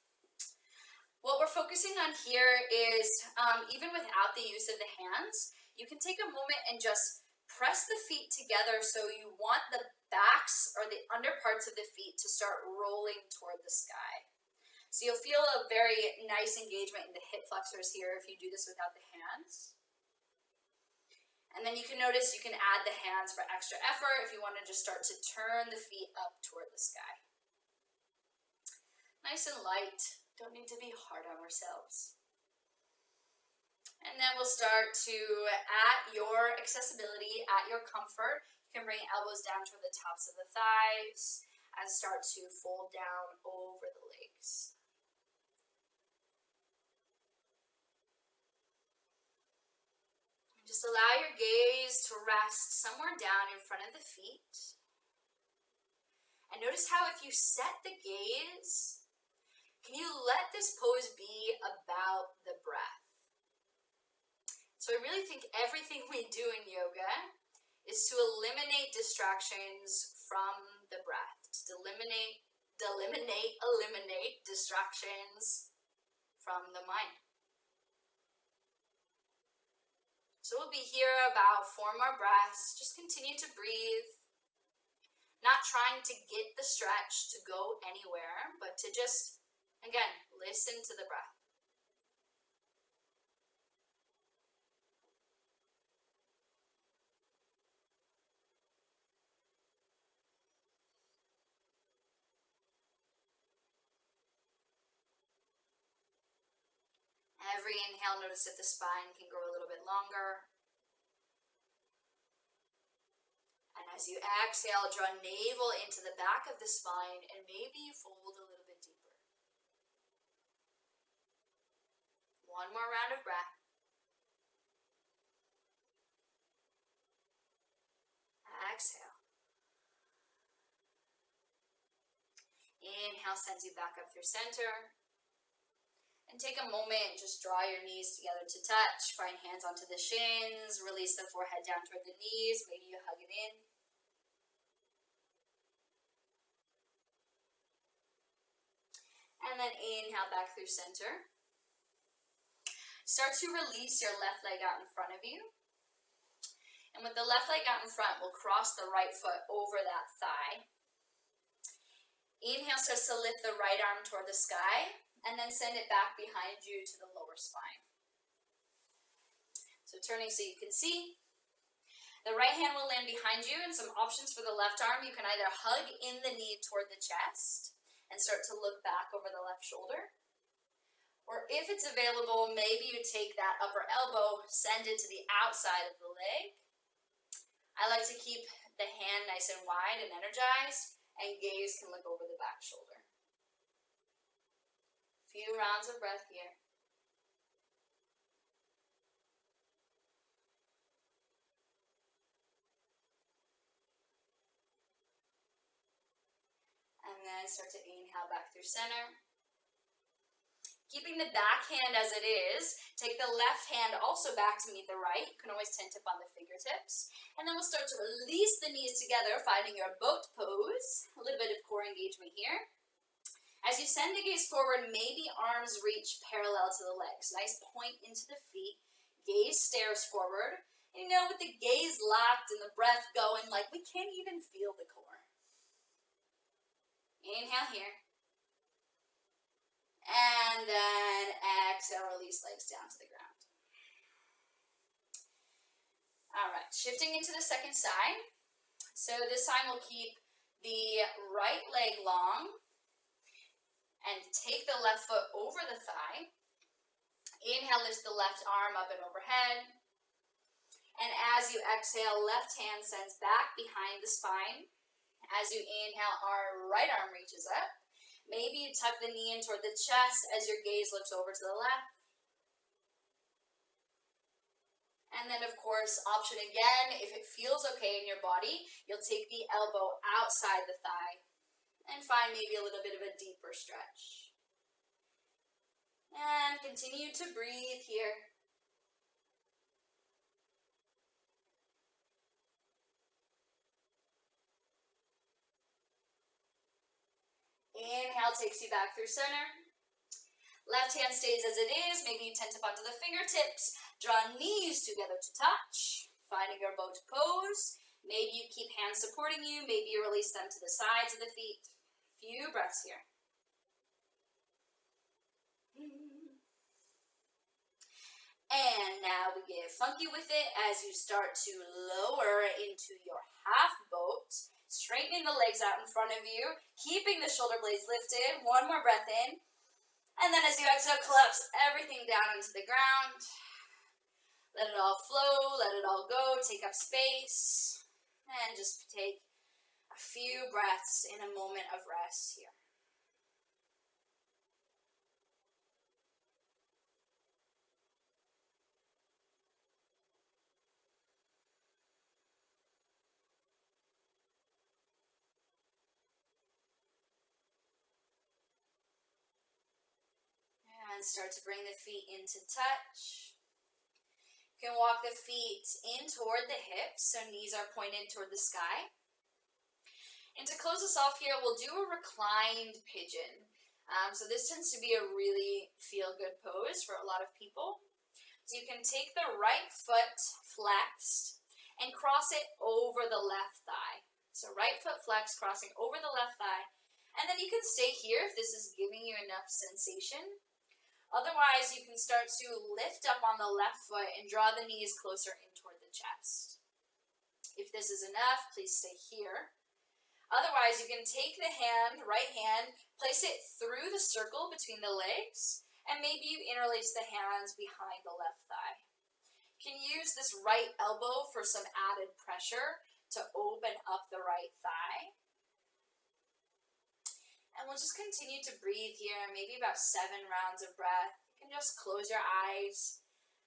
A: What we're focusing on here is, even without the use of the hands, you can take a moment and just press the feet together so you want the backs or the under parts of the feet to start rolling toward the sky. So you'll feel a very nice engagement in the hip flexors here if you do this without the hands. And then you can notice you can add the hands for extra effort if you want to just start to turn the feet up toward the sky. Nice and light. Don't need to be hard on ourselves. And then we'll start to, at your accessibility, at your comfort, you can bring elbows down toward the tops of the thighs and start to fold down over the legs. Just allow your gaze to rest somewhere down in front of the feet. And notice how if you set the gaze, can you let this pose be about the breath? So I really think everything we do in yoga is to eliminate distractions from the breath, to eliminate distractions from the mind. So we'll be here about 4 more breaths. Just continue to breathe, not trying to get the stretch to go anywhere, but to just, again, listen to the breath. Every inhale, notice that the spine can grow a little bit longer. And as you exhale, draw navel into the back of the spine and maybe you fold a little bit deeper. 1 more round of breath. Exhale. Inhale sends you back up through center. And take a moment and just draw your knees together to touch. Find hands onto the shins. Release the forehead down toward the knees. Maybe you hug it in. And then inhale back through center. Start to release your left leg out in front of you. And with the left leg out in front, we'll cross the right foot over that thigh. Inhale starts to lift the right arm toward the sky. And then send it back behind you to the lower spine. So turning so you can see. The right hand will land behind you, and some options for the left arm. You can either hug in the knee toward the chest and start to look back over the left shoulder. Or if it's available, maybe you take that upper elbow, send it to the outside of the leg. I like to keep the hand nice and wide and energized, and gaze can look over the back shoulder. Few rounds of breath here. And then start to inhale back through center. Keeping the back hand as it is, take the left hand also back to meet the right. You can always tent up on the fingertips. And then we'll start to release the knees together, finding your boat pose. A little bit of core engagement here. As you send the gaze forward, maybe arms reach parallel to the legs. Nice point into the feet. Gaze stares forward. And you know, with the gaze locked and the breath going, like we can't even feel the core. Inhale here. And then exhale, release legs down to the ground. All right, shifting into the second side. So this time we'll keep the right leg long. And take the left foot over the thigh. Inhale, lift the left arm up and overhead. And as you exhale, left hand sends back behind the spine. As you inhale, our right arm reaches up. Maybe you tuck the knee in toward the chest as your gaze looks over to the left. And then, of course, option again, if it feels okay in your body, you'll take the elbow outside the thigh and find maybe a little bit of a deeper stretch. And continue to breathe here. Inhale takes you back through center. Left hand stays as it is. Maybe you tent up onto the fingertips. Draw knees together to touch. Finding your boat pose. Maybe you keep hands supporting you. Maybe you release them to the sides of the feet. Few breaths here. And now we get funky with it as you start to lower into your half boat. Straightening the legs out in front of you, keeping the shoulder blades lifted. One more breath in. And then as you exhale, collapse everything down into the ground. Let it all flow, let it all go, take up space. And just take a few breaths in a moment of rest here. And start to bring the feet into touch. You can walk the feet in toward the hips, so knees are pointed toward the sky. And to close us off here, we'll do a reclined pigeon. So this tends to be a really feel-good pose for a lot of people. So you can take the right foot flexed and cross it over the left thigh. So right foot flexed, crossing over the left thigh. And then you can stay here if this is giving you enough sensation. Otherwise, you can start to lift up on the left foot and draw the knees closer in toward the chest. If this is enough, please stay here. Otherwise, you can take the right hand, place it through the circle between the legs, and maybe you interlace the hands behind the left thigh. You can use this right elbow for some added pressure to open up the right thigh. And we'll just continue to breathe here, maybe about 7 rounds of breath. You can just close your eyes,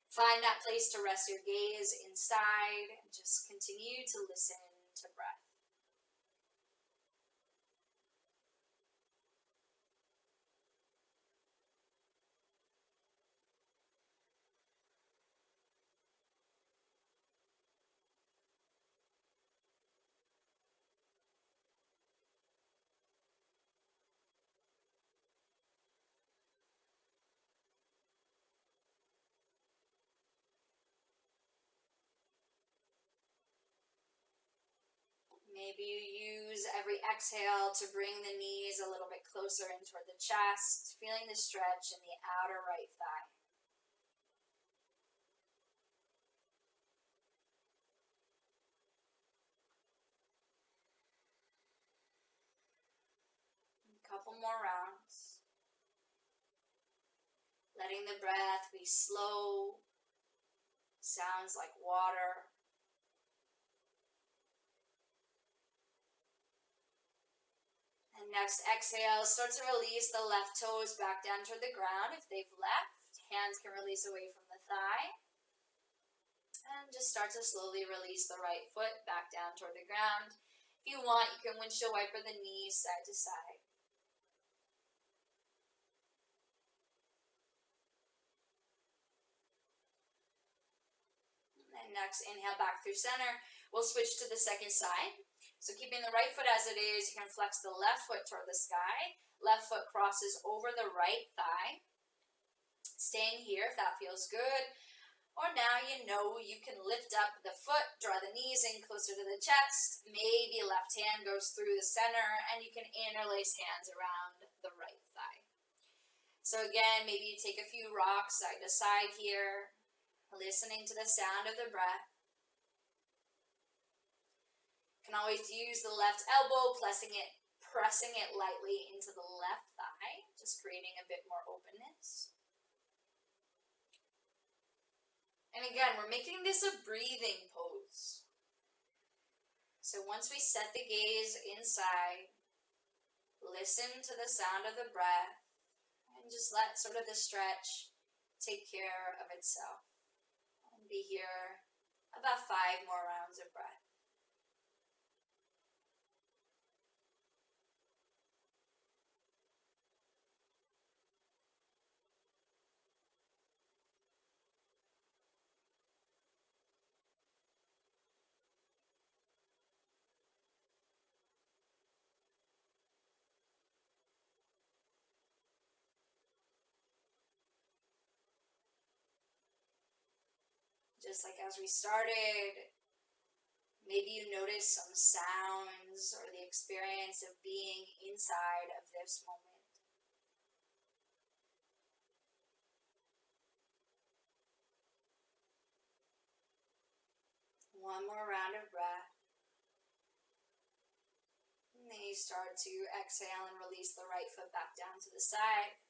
A: find that place to rest your gaze inside, and just continue to listen to breath. Maybe you use every exhale to bring the knees a little bit closer in toward the chest, feeling the stretch in the outer right thigh. A couple more rounds. Letting the breath be slow, sounds like water. And next exhale, start to release the left toes back down toward the ground if they've left. Hands can release away from the thigh. And just start to slowly release the right foot back down toward the ground. If you want, you can windshield wiper the knees side to side. And next, inhale back through center. We'll switch to the second side. So keeping the right foot as it is, you can flex the left foot toward the sky. Left foot crosses over the right thigh. Staying here if that feels good. Or now you know you can lift up the foot, draw the knees in closer to the chest. Maybe left hand goes through the center and you can interlace hands around the right thigh. So again, maybe you take a few rocks side to side here, listening to the sound of the breath. You can always use the left elbow, pressing it lightly into the left thigh, just creating a bit more openness. And again, we're making this a breathing pose. So once we set the gaze inside, Listen to the sound of the breath and just let sort of the stretch take care of itself. And be here about 5 more rounds of breath. Just like as we started, maybe you notice some sounds or the experience of being inside of this moment. One more round of breath. And then you start to exhale and release the right foot back down to the side.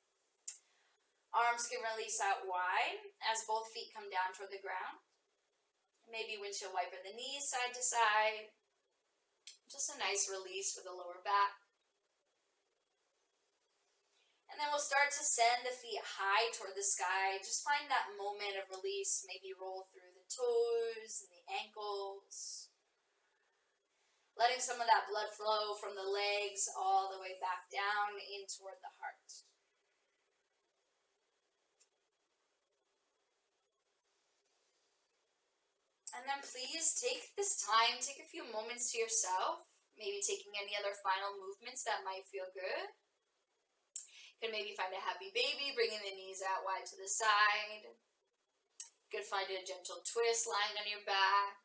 A: Arms can release out wide as both feet come down toward the ground. Maybe windshield wiper the knees side to side. Just a nice release for the lower back. And then we'll start to send the feet high toward the sky. Just find that moment of release. Maybe roll through the toes and the ankles. Letting some of that blood flow from the legs all the way back down in toward the heart. And then please take this time, take a few moments to yourself. Maybe taking any other final movements that might feel good. You could maybe find a happy baby, bringing the knees out wide to the side. You could find a gentle twist lying on your back.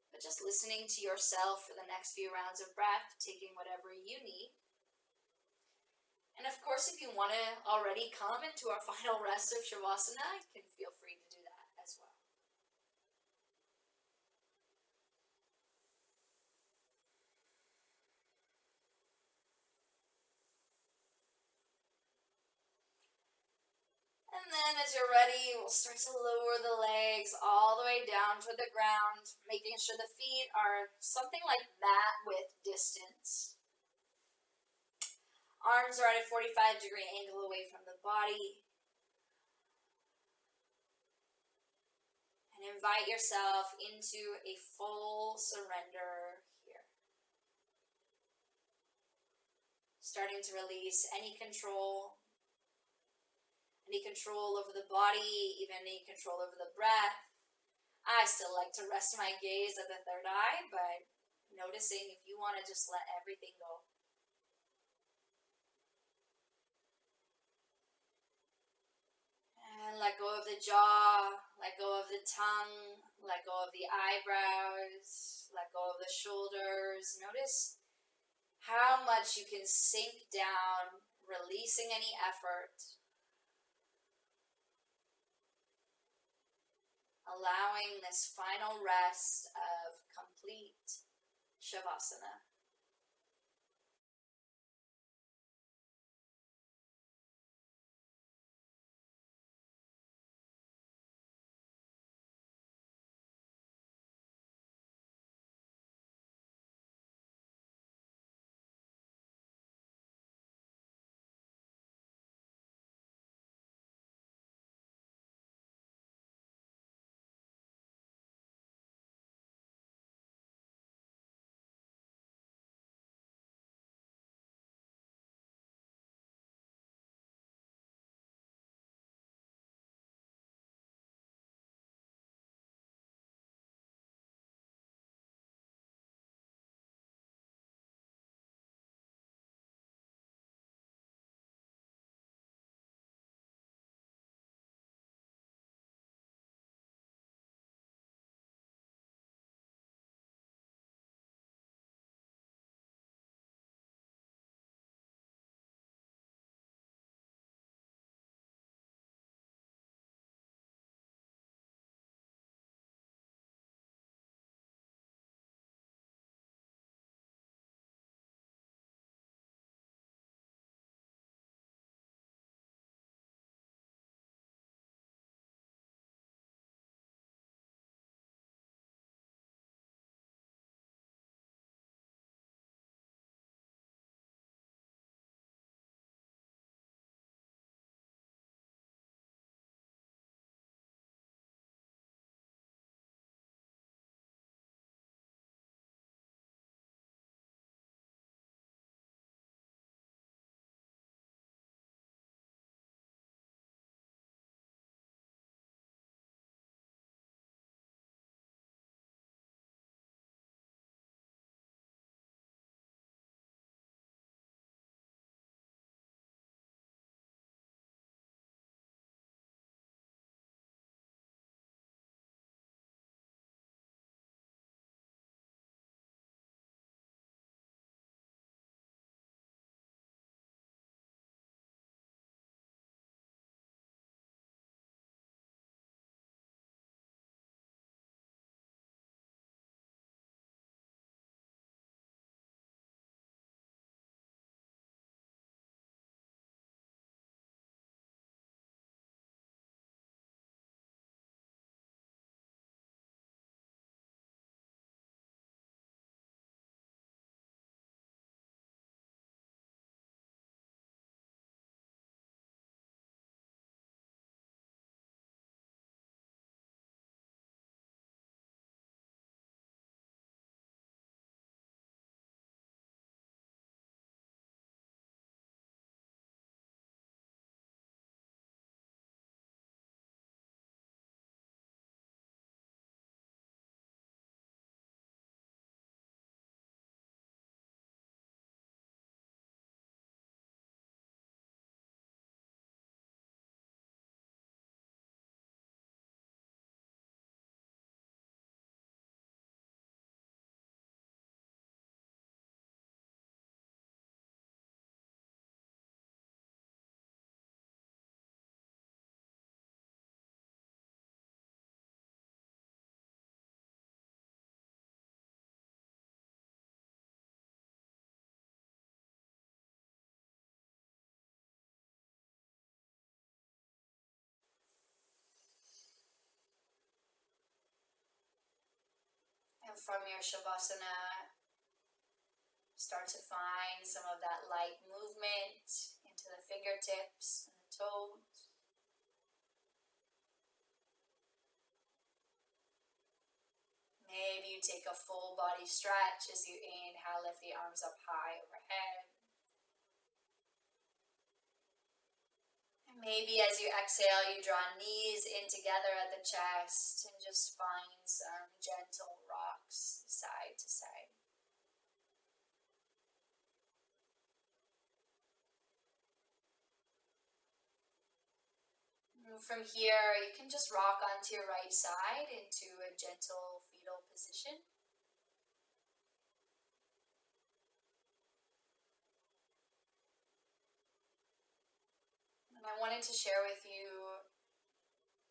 A: But just listening to yourself for the next few rounds of breath, taking whatever you need. And of course, if you want to already come into our final rest of Shavasana, you can feel free to do that as well. And then as you're ready, we'll start to lower the legs all the way down to the ground, making sure the feet are something like mat width distance. Arms are at a 45-degree angle away from the body. And invite yourself into a full surrender here. Starting to release any control over the body, even any control over the breath. I still like to rest my gaze at the third eye, but noticing if you want to just let everything go. And let go of the jaw, let go of the tongue, let go of the eyebrows, let go of the shoulders. Notice how much you can sink down, releasing any effort. Allowing this final rest of complete Shavasana. from your Shavasana, start to find some of that light movement into the fingertips and the toes. Maybe you take a full body stretch as you inhale, lift the arms up high overhead. And maybe as you exhale, you draw knees in together at the chest and just find some gentle rocks side to side. From here, you can just rock onto your right side into a gentle fetal position. And I wanted to share with you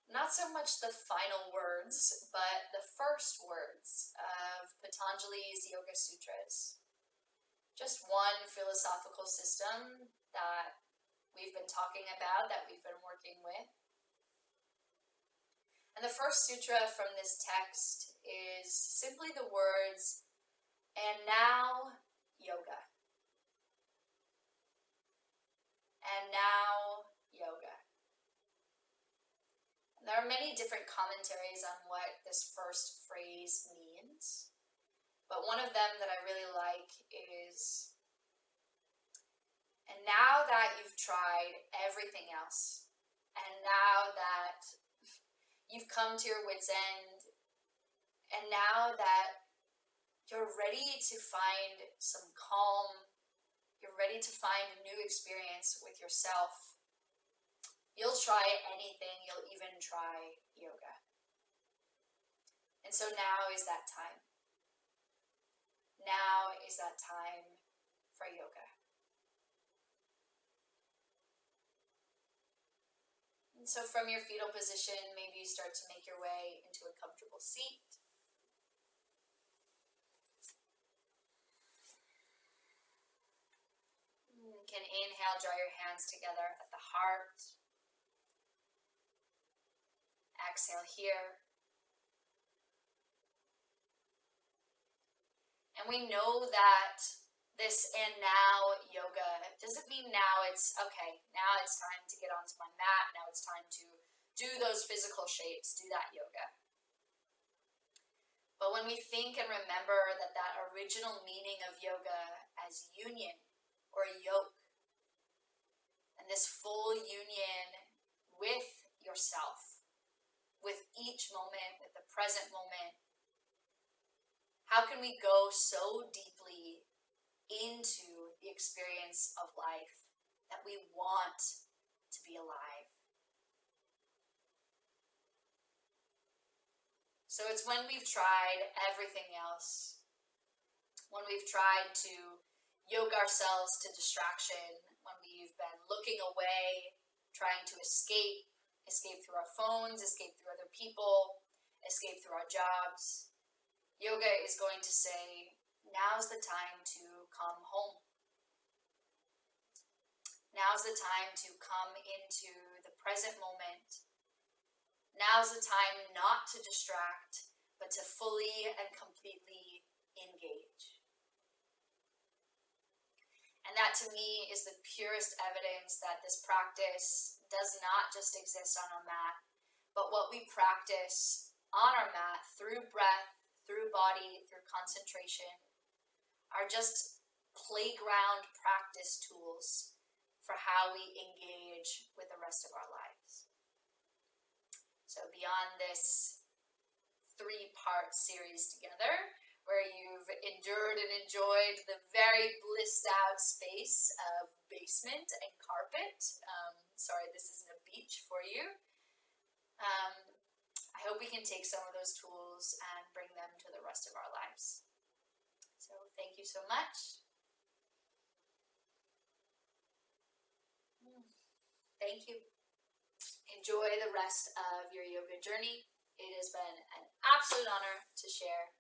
A: not so much the final words, but the first words of Patanjali's Yoga Sutras. Just one philosophical system that we've been talking about, that we've been working with. And the first sutra from this text is simply the words, "And now, yoga." And now, yoga. And there are many different commentaries on what this first phrase means, but one of them that I really like is, "And now that you've tried everything else, and now that you've come to your wit's end, and now that you're ready to find some calm, you're ready to find a new experience with yourself, you'll try anything, you'll even try yoga. And so now is that time. Now is that time for yoga." And so from your fetal position, maybe you start to make your way into a comfortable seat. You can inhale, draw your hands together at the heart. Exhale here. And we know that this "and now" yoga doesn't mean now it's, okay, now it's time to get onto my mat, now it's time to do those physical shapes, do that yoga. But when we think and remember that original meaning of yoga as union or yoke, and this full union with yourself, with each moment, with the present moment, how can we go so deeply into the experience of life that we want to be alive? So it's when we've tried everything else, when we've tried to yoke ourselves to distraction, when we've been looking away, trying to escape through our phones, escape through other people, escape through our jobs, yoga is going to say, now's the time to come home. Now's the time to come into the present moment. Now's the time not to distract, but to fully and completely engage. And that to me is the purest evidence that this practice does not just exist on our mat, but what we practice on our mat through breath, through body, through concentration, are just playground practice tools for how we engage with the rest of our lives. So beyond this 3-part series together, where you've endured and enjoyed the very blissed out space of basement and carpet, sorry this isn't a beach for you, I hope we can take some of those tools and bring them to the rest of our lives. So thank you so much. Thank you. Enjoy the rest of your yoga journey. It has been an absolute honor to share